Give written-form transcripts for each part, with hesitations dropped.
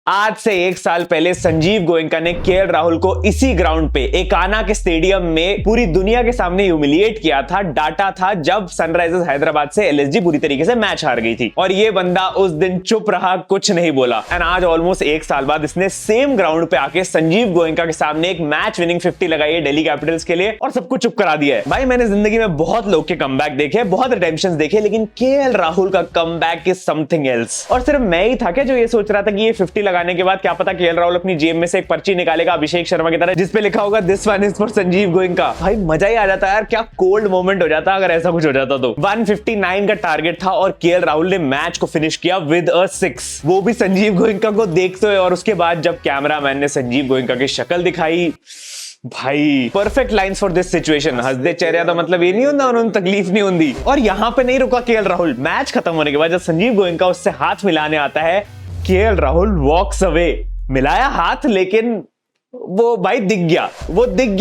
आज से 1 साल पहले संजीव गोयनका ने केएल राहुल को इसी ग्राउंड पे एकाना के स्टेडियम में पूरी दुनिया के सामने ह्यूमिलिएट किया था। डाटा था जब सनराइजर्स हैदराबाद से एलएसजी बुरी तरीके से मैच हार गई थी और ये बंदा उस दिन चुप रहा, कुछ नहीं बोला। एंड आज ऑलमोस्ट 1 साल बाद इसने सेम ग्राउंड पे आके संजीव गोयनका के सामने एक मैच विनिंग 50 लगाई है दिल्ली कैपिटल्स के लिए और सबको चुप करा दिया है। भाई मैंने जिंदगी में बहुत लोग के कमबैक देखे, बहुत रिडेम्पशंस देखे, लेकिन केएल राहुल का कमबैक इज समथिंग एल्स। और सिर्फ मैं ही था क्या जो ये सोच रहा था कि ये 50 लगाने के बाद क्या पता केएल राहुल अपनी जेब में से एक पर्ची निकालेगा अभिषेक शर्मा की तरह जिसपे लिखा होगा this one is for Sanjeev Goenka. भाई मजा ही आ जाता यार, क्या कोल्ड मोमेंट हो जाता अगर ऐसा कुछ हो जाता तो। 159 का टारगेट था और केएल राहुल ने मैच को फिनिश किया विद अ 6, वो भी संजीव गोयनका को देखते हुए। और उसके बाद जब कैमरामैन ने संजीव गोयनका की शक्ल दिखाई, भाई perfect lines for this situation. हंसदे चेहरे तो मतलब ये नहीं होता उन्होंने तकलीफ नहीं होती। और यहां पे नहीं रुका केएल राहुल। मैच खत्म होने के बाद जब संजीव गोयनका उससे हाथ मिलाने आता है, केएल राहुल वॉक्स अवे। मिलाया हाथ लेकिन वो भाई दिख गया,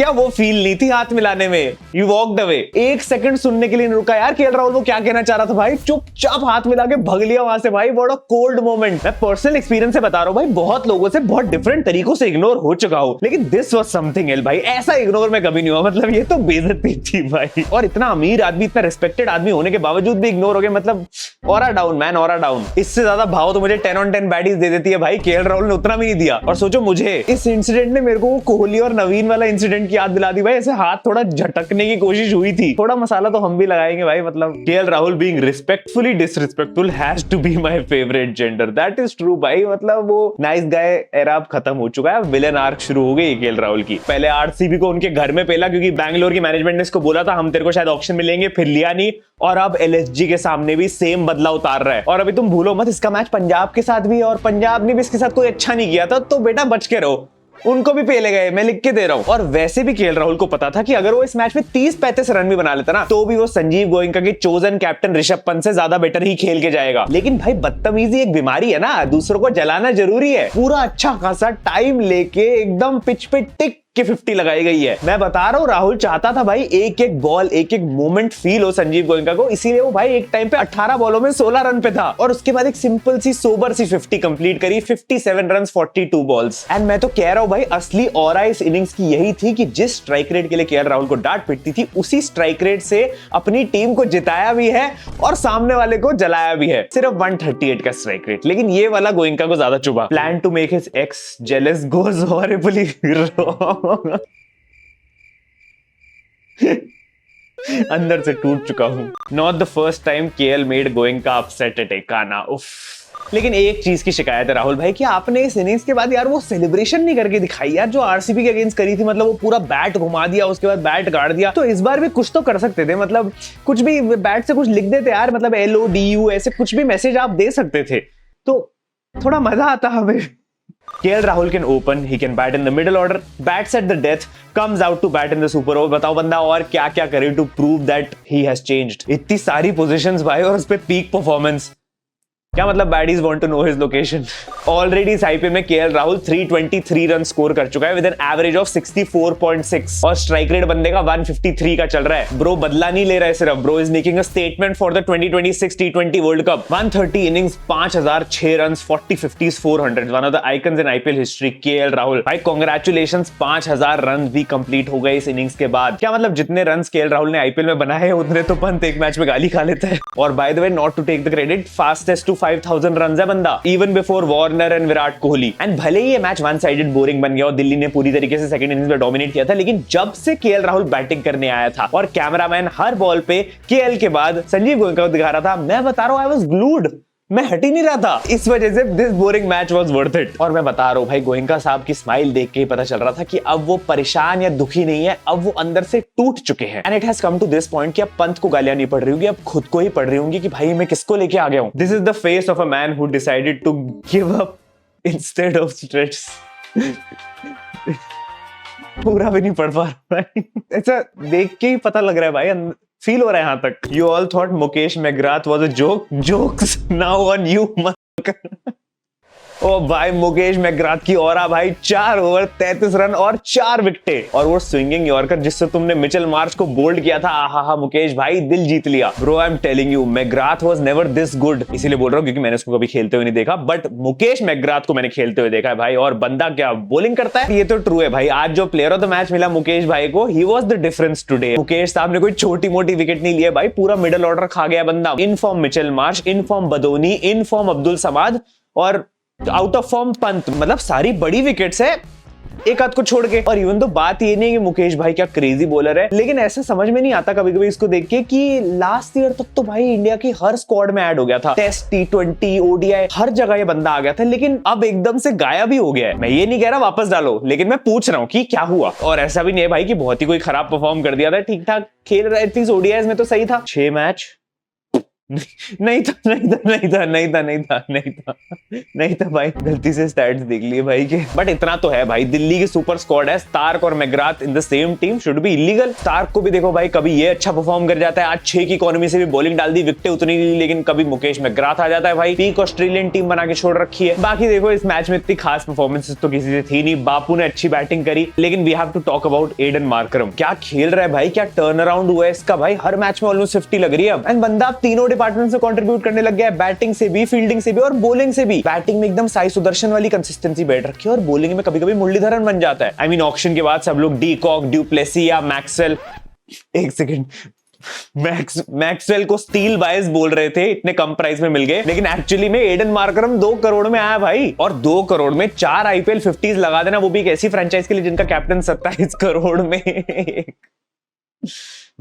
वो फील नहीं थी हाथ मिलाने में। You walked away. 1 सेकंड सुनने के लिए नहीं रुका यार केएल राहुल वो क्या कहना चाह रहा था। भाई चुपचाप हाथ मिला के भग लिया वहां से। भाई बड़ा कोल्ड मोमेंट। मैं पर्सनल एक्सपीरियंस से बता रहा हूं भाई, बहुत लोगों से बहुत डिफरेंट तरीकों से इग्नोर हो चुका हूं, लेकिन दिस वाज समथिंग एल्स भाई। ऐसा इग्नोर मैं कभी नहीं हुआ, मतलब ये तो बेइज्जती थी भाई। और इतना अमीर आदमी, इतना रिस्पेक्टेड आदमी होने के बावजूद भी इग्नोर हो गए, मतलब aura down man, aura down. इससे ज्यादा भाव तो मुझे 10 on 10 बैडीज दे देती है भाई। केएल राहुल ने उतना भी नहीं दिया। और सोचो मुझे इस इंसिडेंट ने मेरे को कोहली और नवीन वाला इंसिडेंट की याद दिला दी भाई। ऐसे हाथ थोड़ा झटकने की कोशिश हुई थी, थोड़ा मसाला तो हम भी लगाएंगे भाई। मतलब KL Rahul being respectfully disrespectful has to be my favourite gender, that is true भाई। मतलब वो नाइस गाय एरा अब खत्म हो चुका है, विलेन आर्क शुरू हो गई केएल राहुल की। पहले आरसीबी को उनके घर में पेला क्योंकि बैंगलोर की मैनेजमेंट ने इसको बोला था हम तेरे को शायद ऑक्शन में लेंगे, फिर लिया नहीं। और अब एलएसजी के सामने भी सेम बदला उतार रहा है। और अभी तुम भूलो मत इसका मैच पंजाब के साथ भी, और पंजाब ने भी इसके साथ कोई अच्छा नहीं किया था, तो बेटा बच के रहो, उनको भी पेले गए, मैं लिख के दे रहा हूं। और वैसे भी केएल राहुल को पता था कि अगर वो इस मैच में 30-35 रन भी बना लेता ना, तो भी वो संजीव गोयनका के चोजन कैप्टन ऋषभ पंत से ज्यादा बेटर ही खेल के जाएगा। लेकिन भाई बदतमीजी एक बीमारी है ना, दूसरों को जलाना जरूरी है। पूरा अच्छा खासा टाइम लेके एकदम पिच पे टिक के 50 लगाई गई है। मैं बता रहा हूं राहुल चाहता था भाई एक एक बॉल, एक एक मोमेंट फील हो संजीव गोयनका को, इसीलिए वो भाई एक टाइम पे 18 बॉलों में 16 रन पे था और उसके बाद एक सिंपल सी सोबर सी 50 कंप्लीट करी। 57 रन 42 बॉल्स। एंड मैं तो कह रहा हूं भाई असली ऑरा इस इनिंग्स की यही थी कि जिस स्ट्राइक रेट के लिए केएल राहुल को डांट पिटती थी, उसी स्ट्राइक रेट से अपनी टीम को जिताया भी है और सामने वाले को जलाया भी है। सिर्फ 138 का स्ट्राइक रेट, लेकिन ये वाला गोयनका को ज्यादा चुभा। Plan to make his ex jealous goes horribly wrong. अंदर से टूट चुका हूं। Not the first time K L made Goenka upset at Ekana. उफ। लेकिन एक चीज की शिकायत है राहुल भाई कि आपने इस इनिंग्स के बाद यार वो सेलिब्रेशन नहीं करके दिखाई यार जो आरसीबी के अगेंस्ट करी थी। मतलब वो पूरा बैट घुमा दिया, उसके बाद बैट गाड़ दिया। तो इस बार भी कुछ तो कर सकते थे, मतलब कुछ भी बैट से कुछ लिख देते यार, मतलब LODU ऐसे कुछ भी मैसेज आप दे सकते थे तो थोड़ा मजा आता हमें। KL Rahul can open, he can bat in the middle order, bats at the death, comes out to bat in the super over। बताओ बंदा और क्या क्या करे to prove that he has changed। इतनी सारी पोजीशंस भाई और उस पे पीक परफॉर्मेंस। क्या मतलब baddies want to know his location. Already इस आईपीएल में केएल राहुल 323 रन स्कोर कर चुका है विद एन एवरेज ऑफ 64.6 और स्ट्राइक रेट बंदे का 153 का चल रहा है। ब्रो बदला नहीं ले रहा है सिर्फ, bro is making a statement for the 2026 T20 world cup. 130 innings, 5006 runs, 40 50s, 400, one of the icons in IPL history KL Rahul. भाई कांग्रेचुलेशंस, 5000 रन भी कंप्लीट हो गए इस इनिंग्स के बाद। क्या मतलब जितने रन केएल राहुल ने आईपीएल में बनाए उतने तो पंत एक मैच में गाली खा लेता है। और by the way not to take the credit, fastest to 5000 run है बंदा, even before Warner and Virat Kohli. And भले ही ये मैच वन साइडेड बोरिंग बन गया और दिल्ली ने पूरी तरीके से सेकंड इनिंग्स में डोमिनेट किया था, लेकिन जब से केएल राहुल बैटिंग करने आया था और कैमरामैन हर बॉल पे केएल के बाद संजीव गोयनका को दिखा रहा था, मैं बता रहा हूं आई वाज ग्लूड, मैं हट ही नहीं रहा था। इस वजह से this boring match was worth it. और मैं बता रहा हूं भाई गोयनका साहब की स्माइल देख के ही पता चल रहा था कि अब वो परेशान या दुखी नहीं है, अब वो अंदर से टूट चुके हैं। And it has come to this point कि अब पंत को गालियां नहीं पड़ रही होगी, अब खुद को ही पड़ रही होंगी कि भाई मैं किसको लेके आ गया हूं। This is the face of a man who decided to give up instead of stress. पूरा भी नहीं पढ़ पा रहा है। ऐसा देख के ही पता लग रहा है भाई, फील हो रहा है यहां तक। You all thought Mukesh McGrath was a joke, jokes now on you. ओ भाई मुकेश मैकग्राथ की ऑरा भाई, 4 ओवर 33 रन और 4 विकेटें, और वो स्विंगिंग यॉर्कर जिससे तुमने मिचेल मार्श को बोल्ड किया था, आहा मुकेश भाई दिल जीत लिया। Bro I am telling you McGrath was never this good, इसीलिए बोल रहा हूं क्योंकि मैंने उसको कभी खेलते हुए नहीं देखा, बट मुकेश मैकग्राथ को मैंने खेलते हुए देखा है भाई, और बंदा क्या बॉलिंग करता है, ये तो ट्रू है भाई। आज जो प्लेयर ऑफ द मैच मिला मुकेश भाई को, he was the difference today. Mukesh साहब ने कोई छोटी मोटी विकेट नहीं लिया भाई, पूरा मिडिल ऑर्डर खा गया बंदा। In form Mitchell Marsh, in form Badoni, in form Abdul Samad, और आउट ऑफ फॉर्म पंत, मतलब सारी बड़ी विकेट्स है एक आध को छोड़ के। और इवन तो बात ये नहीं कि मुकेश भाई क्या क्रेजी बॉलर है, लेकिन ऐसा समझ में नहीं आता कभी कभी इसको देख के कि लास्ट ईयर तक तो भाई इंडिया की हर स्क्वाड में ऐड हो गया था, टेस्ट, T20, ODI हर जगह ये बंदा आ गया था, लेकिन अब एकदम से गायब ही हो गया है। मैं ये नहीं कह रहा वापस डालो, लेकिन मैं पूछ रहा हूँ कि क्या हुआ। और ऐसा भी नहीं है भाई कि बहुत ही कोई खराब परफॉर्म कर दिया था, ठीक ठाक खेल रहा है, एटलीस्ट ODIs में तो सही था। 6 मैच नहीं था भाई, गलती से स्टैट्स देख लिए भाई के। बट इतना तो है भाई, दिल्ली की सुपर स्क्वाड है, स्टार्क और McGrath in the same team should be illegal. Starc को भी देखो भाई, कभी ये अच्छा परफॉर्म कर जाता है, आज 6 की इकोनॉमी से भी बॉलिंग डाल दी, विकेटें उतनी नहीं, लेकिन कभी मुकेश मैकग्राथ आ जाता है भाई, पीक ऑस्ट्रेलियन टीम बना के छोड़ रखी है। बाकी देखो इस मैच में इतनी खास परफॉर्मेंसेस तो किसी से थी नहीं, बापू ने अच्छी बैटिंग करी, लेकिन we have to talk about Aiden Markram. क्या खेल रहा है भाई, क्या टर्न अराउंड हुआ है इसका भाई, हर मैच में ऑलमोस्ट 50 लग रही है। एंड बंदा तीनों डिपार्टमेंट से कंट्रीब्यूट करने लग गया है, बैटिंग से भी, फील्डिंग से भी और बॉलिंग से भी। बैटिंग में एकदम साई सुदर्शन वाली कंसिस्टेंसी बैठ रखी है, और बॉलिंग में कभी-कभी मुरलीधरन बन जाता है। आई मीन ऑक्शन के बाद सब लोग डी कॉक, ड्यूप्लेसी या मैक्सवेल, एक सेकंड, मैक्सवेल को स्टील बायस बोल रहे थे, इतने कम प्राइस में मिल गए, लेकिन एक्चुअली में एडन मार्करम 2 करोड़ में आया भाई, और 2 करोड़ में 4 IPL 50s लगा देना, वो भी एक ऐसी फ्रेंचाइज के लिए जिनका कैप्टन 27 करोड़ में।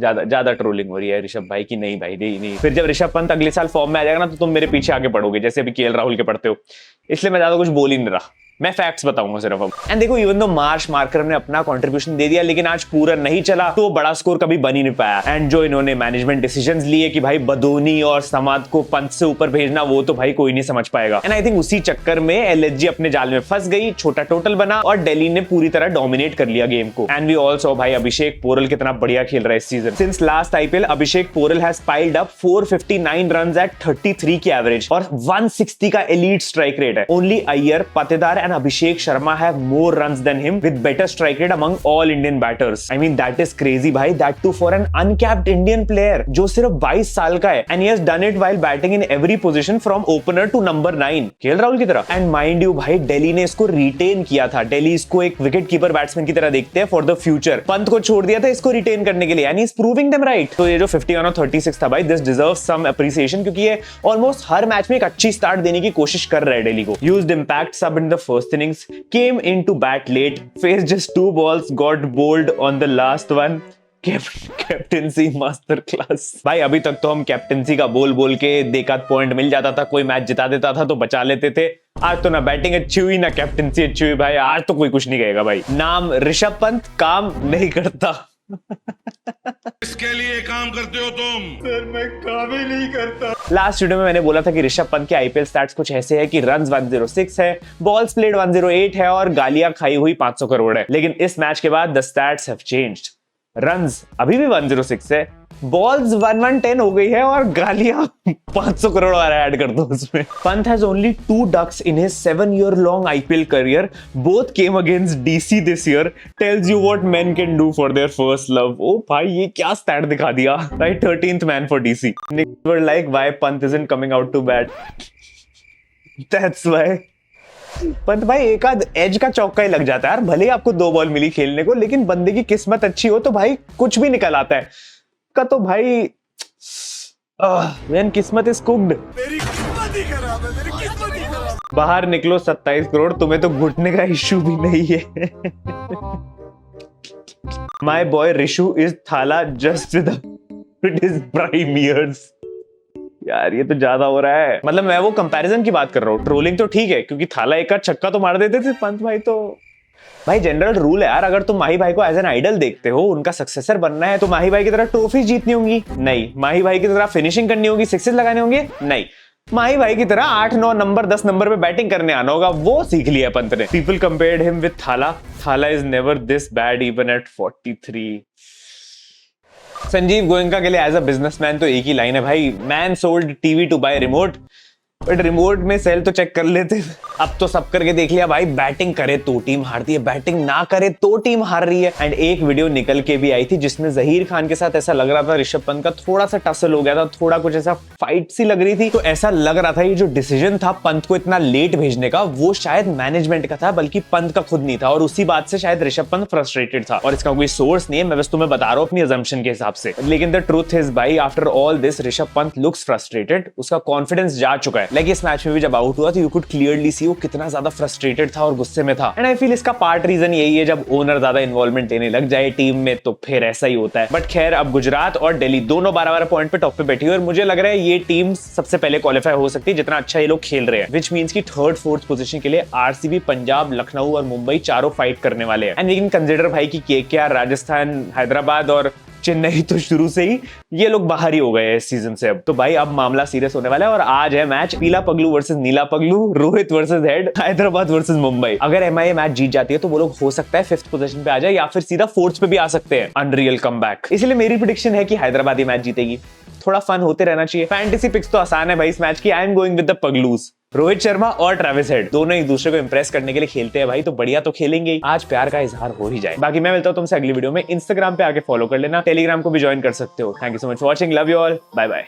ज्यादा ट्रोलिंग हो रही है ऋषभ भाई की, नहीं भाई नहीं। फिर जब ऋषभ पंत अगले साल फॉर्म में आ जाएगा ना, तो तुम मेरे पीछे आगे पढ़ोगे जैसे अभी KL राहुल के पढ़ते हो, इसलिए मैं ज्यादा कुछ बोल ही नहीं रहा, मैं फैक्ट्स बताऊंगा सिर्फ अब। एंड देखो इवन दो मार्करम ने अपना कंट्रीब्यूशन दे दिया, लेकिन आज पूरा नहीं चला, तो बड़ा स्कोर कभी बन ही नहीं पाया। एंड जो इन्होंने मैनेजमेंट डिसीजंस लिए कि भाई बदोनी और समाद को पंत से ऊपर भेजना, वो तो भाई कोई नहीं समझ पाएगा। एंड आई थिंक उसी चक्कर में LSG अपने जाल में फंस गई, छोटा टोटल बना और दिल्ली ने पूरी तरह डोमिनेट कर लिया गेम को। एंड वी ऑल्सो भाई अभिषेक पोरल कितना बढ़िया खेल रहा है इस season. Since last IPL Abhishek Porel has piled up 459 runs at 33 की एवरेज और 160 का एलीट स्ट्राइक रेट है। Only Iyer, Patidar and Abhishek Sharma have more runs than him with better strike rate among all Indian batters. I mean that is crazy भाई, that too for an uncapped Indian player जो सिर्फ 22 साल का है, and he has done it while batting in every position from opener to number 9 KL Rahul की तरह। And mind you भाई दिल्ली ने इसको रिटेन किया था, दिल्ली इसको एक विकेट कीपर बैट्समैन की तरह देखते हैं फॉर द फ्यूचर। पंत को छोड़ दिया था इसको रिटेन करने के लिए, and he is proving them right। तो ये जो 51 और 36 था भाई, this deserves some appreciation क्योंकि ये ऑलमोस्ट हर मैच में एक अच्छी स्टार्ट देने की कोशिश कर रहा है दिल्ली को। Used impact sub in the first innings, came in to bat late, faced just 2 balls, got bowled on the last one, captaincy master class. भाई अभी तक तो हम कैप्टेंसी का बोल के देखात पॉइंट मिल जाता था, कोई मैच जिता देता था तो बचा लेते थे। आज तो ना बैटिंग अच्छी हुई ना कैप्टेंसी अच्छी हुई भाई, आज तो कोई कुछ नहीं कहेगा भाई। नाम ऋषभ पंत काम नहीं करता। इसके लिए काम करते हो तुम? सर मैं काम ही नहीं करता। लास्ट वीडियो में मैंने बोला था कि ऋषभ पंत के IPL स्टैट्स कुछ ऐसे है कि रन्स 106 है, बॉल्स प्लेड 108 है और गालियां खाई हुई 500 करोड़ है। लेकिन इस मैच के बाद the stats have changed. Runs अभी भी 106 है, बॉल्स 1110 हो गई है और गालियां 500 करोड़ और ऐड कर दो उसमें। Pant has only 2 ducks in his 7-year long IPL career. Both came against DC this year. Tells you what men can do for their first love. ओ भाई ये क्या स्टैट दिखा दिया। Right, 13th man for DC. Nick were like why Pant isn't coming out to bat. That's why. Pant भाई एक आध as का चौका ही लग जाता है यार, भले ही आपको 2 बॉल मिली खेलने को, लेकिन बंदे की किस्मत अच्छी हो तो भाई कुछ भी निकल आता है। का तो भाई when किस्मत इज कुक्ड। मेरी किस्मत ही खराब है, मेरी किस्मत ही खराब। बाहर निकलो 27 करोड़, तुम्हें तो घुटने का इश्यू भी नहीं है। माय बॉय रिशु इज थाला just with his prime years. यार ये तो ज्यादा हो रहा है, मतलब मैं वो कंपैरिजन की बात कर रहा हूँ, ट्रोलिंग तो ठीक है क्योंकि थाला एक छक्का तो मार देते थे पंत भाई। तो भाई जनरल रूल है यार, अगर तुम माही भाई को एज एन आइडल देखते हो, उनका सक्सेसर बनना है, तो माही भाई की तरह ट्रॉफी जीतनी होंगी? नहीं। माही भाई की तरह फिनिशिंग करनी होगी, सिक्सेस लगाने होंगे? नहीं। माही भाई की तरह 8, 9 नंबर 10 नंबर पे बैटिंग करने आना होगा, वो सीख लिया पंत ने। पीपल कंपेयर्ड हिम विद थाला। थाला is never this bad even at 43। Sanjeev Goenka के लिए एज अ बिजनेसमैन तो एक ही लाइन है भाई, man sold TV to buy remote, but remote में सेल तो चेक कर लेते। अब तो सब करके देख लिया भाई, बैटिंग करे तो टीम हारती है, बैटिंग ना करे तो टीम हार रही है। एंड एक वीडियो निकल के भी आई थी जिसमें जहीर खान के साथ ऐसा लग रहा था ऋषभ पंत का थोड़ा सा टसल हो गया था, थोड़ा कुछ ऐसा फाइट सी लग रही थी। तो ऐसा लग रहा था ये जो डिसीजन था पंत को इतना लेट भेजने का, वो शायद मैनेजमेंट का था, बल्कि पंत का खुद नहीं था। और उसी बात से शायद ऋषभ पंत फ्रस्ट्रेटेड था। और इसका कोई सोर्स नहीं है, मैं बस तुम्हें बता रहा हूं अपनी अजम्पशन के हिसाब से। लेकिन द ट्रूथ इज भाई, after all this Rishabh Pant looks frustrated, उसका कॉन्फिडेंस जा चुका है। लाइक इस मैच में भी जब आउट हुआ तो यू कुड क्लियरली सी वो कितना ज्यादा फ्रस्ट्रेटेड था और गुस्से में था। एंड आई फील इसका पार्ट रीजन यही है, जब ओनर ज्यादा इन्वॉल्वमेंट लेने लग जाए टीम में तो फिर ऐसा ही होता है। बट खैर, अब गुजरात और दिल्ली दोनों 12-12 पॉइंट पे टॉप पे बैठी है और मुझे लग रहा है ये टीम सबसे पहले क्वालिफाई हो सकती है जितना अच्छा ये लोग खेल रहे हैं। विच मींस की थर्ड फोर्थ पोजीशन के लिए आरसीबी, पंजाब, लखनऊ और मुंबई चारों फाइट करने वाले हैं। एंड वी कैन कंसीडर भाई की केकेआर, राजस्थान, हैदराबाद और चेन्नई तो शुरू से ही ये लोग बाहर ही हो गए हैं इस सीजन से। अब तो भाई अब मामला सीरियस होने वाला है और आज है मैच पीला पगलू वर्सेस नीला पगलू, Rohit versus Head, Hyderabad versus Mumbai. अगर एमआई मैच जीत जाती है तो वो लोग हो सकता है 5th पोजीशन पे आ जाए या फिर सीधा 4th पे भी आ सकते हैं। Unreal comeback. इसलिए मेरी प्रेडिक्शन है कि हैदराबाद ही मैच जीतेगी। थोड़ा फन होते रहना चाहिए। फैंटेसी पिक्स तो आसान है भाई इस मैच की। I am going with the पगलूज। रोहित शर्मा और ट्रेविस हेड दोनों एक दूसरे को इंप्रेस करने के लिए खेलते हैं भाई, तो बढ़िया तो खेलेंगे ही। आज प्यार का इजहार हो ही जाए। बाकी मैं मिलता हूं तुमसे अगली वीडियो में। इंस्टाग्राम पे आके फॉलो कर लेना, टेलीग्राम को भी ज्वाइन कर सकते हो। Thank you so much for watching, love you all, bye bye.